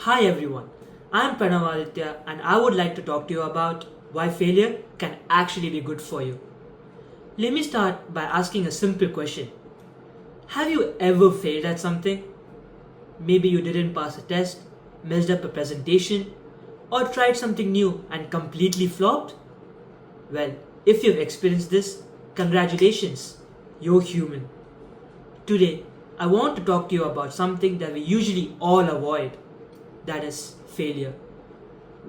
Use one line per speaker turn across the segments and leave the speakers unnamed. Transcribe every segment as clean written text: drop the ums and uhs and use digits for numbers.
Hi everyone, I am Pranav Aadithya and I would like to talk to you about why failure can actually be good for you. Let me start by asking a simple question. Have you ever failed at something? Maybe you didn't pass a test, messed up a presentation, or tried something new and completely flopped? Well, if you've experienced this, congratulations, you're human. Today, I want to talk to you about something that we usually all avoid, that is failure.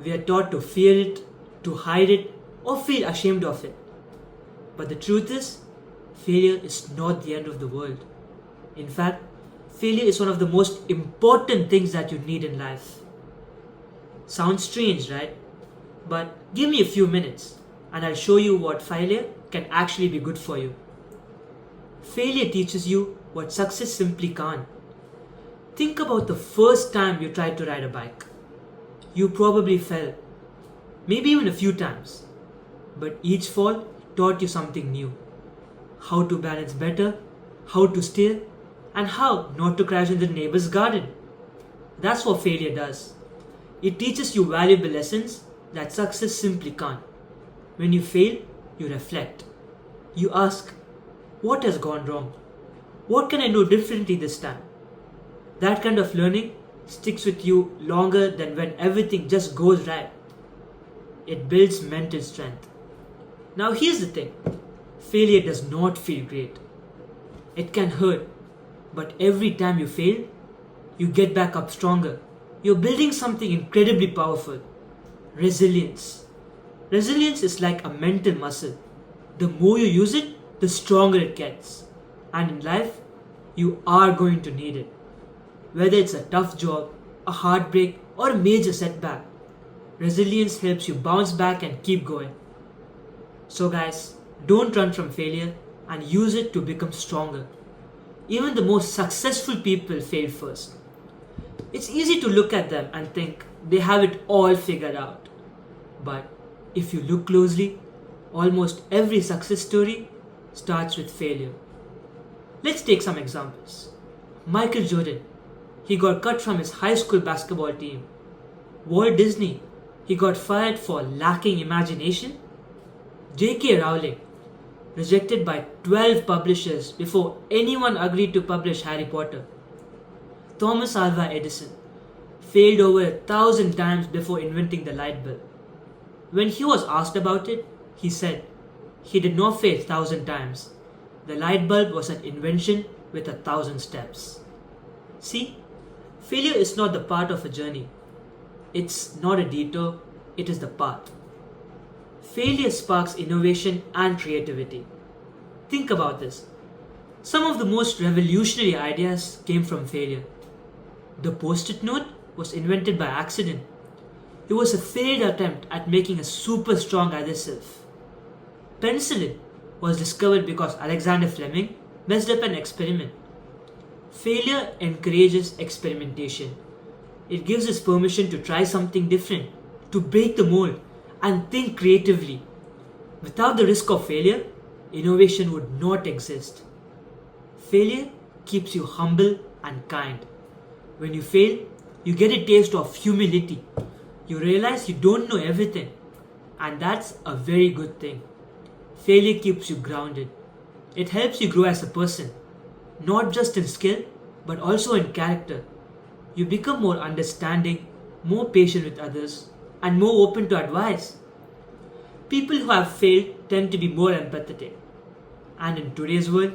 We are taught to fear it, to hide it, or feel ashamed of it. But the truth is, failure is not the end of the world. In fact, failure is one of the most important things that you need in life. Sounds strange, right? But give me a few minutes and I'll show you what failure can actually be good for you. Failure teaches you what success simply can't. Think about the first time you tried to ride a bike. You probably fell, maybe even a few times. But each fall taught you something new. How to balance better, how to steer, and how not to crash in the neighbor's garden. That's what failure does. It teaches you valuable lessons that success simply can't. When you fail, you reflect. You ask, what has gone wrong? What can I do differently this time? That kind of learning sticks with you longer than when everything just goes right. It builds mental strength. Now here's the thing. Failure does not feel great. It can hurt, but every time you fail, you get back up stronger. You're building something incredibly powerful. Resilience. Resilience is like a mental muscle. The more you use it, the stronger it gets. And in life, you are going to need it. Whether it's a tough job, a heartbreak, or a major setback, resilience helps you bounce back and keep going. So guys, don't run from failure and use it to become stronger. Even the most successful people fail first. It's easy to look at them and think they have it all figured out. But if you look closely, almost every success story starts with failure. Let's take some examples. Michael Jordan, he got cut from his high school basketball team. Walt Disney, he got fired for lacking imagination. J.K. Rowling, rejected by 12 publishers before anyone agreed to publish Harry Potter. Thomas Alva Edison failed over 1,000 times before inventing the light bulb. When he was asked about it, he said he did not fail 1,000 times. The light bulb was an invention with 1,000 steps. See, failure is not the part of a journey. It's not a detour, it is the path. Failure sparks innovation and creativity. Think about this. Some of the most revolutionary ideas came from failure. The post-it note was invented by accident. It was a failed attempt at making a super strong adhesive. Penicillin was discovered because Alexander Fleming messed up an experiment. Failure encourages experimentation. It gives us permission to try something different, to break the mold, and think creatively. Without the risk of failure, innovation would not exist. Failure keeps you humble and kind. When you fail, you get a taste of humility. You realize you don't know everything, and that's a very good thing. Failure keeps you grounded. It helps you grow as a person, not just in skill, but also in character. You become more understanding, more patient with others, and more open to advice. People who have failed tend to be more empathetic. And in today's world,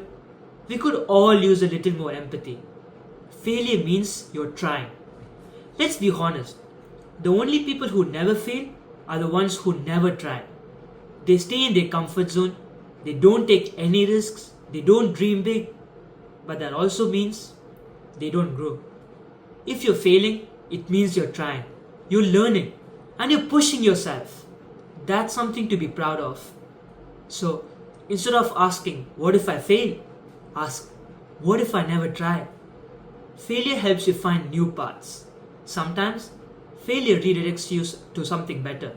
we could all use a little more empathy. Failure means you're trying. Let's be honest. The only people who never fail are the ones who never try. They stay in their comfort zone. They don't take any risks. They don't dream big. But that also means they don't grow. If you're failing, it means you're trying. You're learning. And you're pushing yourself. That's something to be proud of. So, instead of asking, what if I fail? Ask, what if I never try? Failure helps you find new paths. Sometimes, failure redirects you to something better.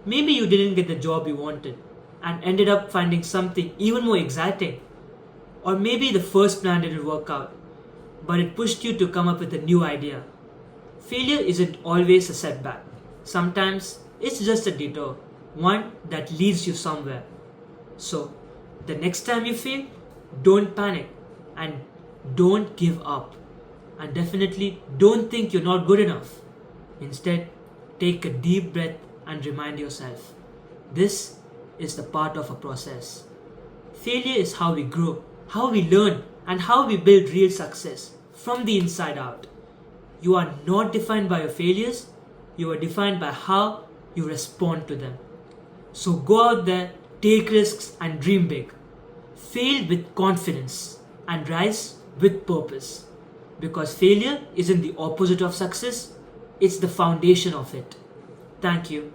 Maybe you didn't get the job you wanted and ended up finding something even more exciting. Or maybe the first plan didn't work out, but it pushed you to come up with a new idea. Failure isn't always a setback. Sometimes it's just a detour, one that leads you somewhere. So, the next time you fail, don't panic and don't give up. And definitely don't think you're not good enough. Instead, take a deep breath and remind yourself this is the part of a process. Failure is how we grow, how we learn, and how we build real success from the inside out. You are not defined by your failures, you are defined by how you respond to them. So go out there, take risks, and dream big. Fail with confidence and rise with purpose. Because failure isn't the opposite of success, it's the foundation of it. Thank you.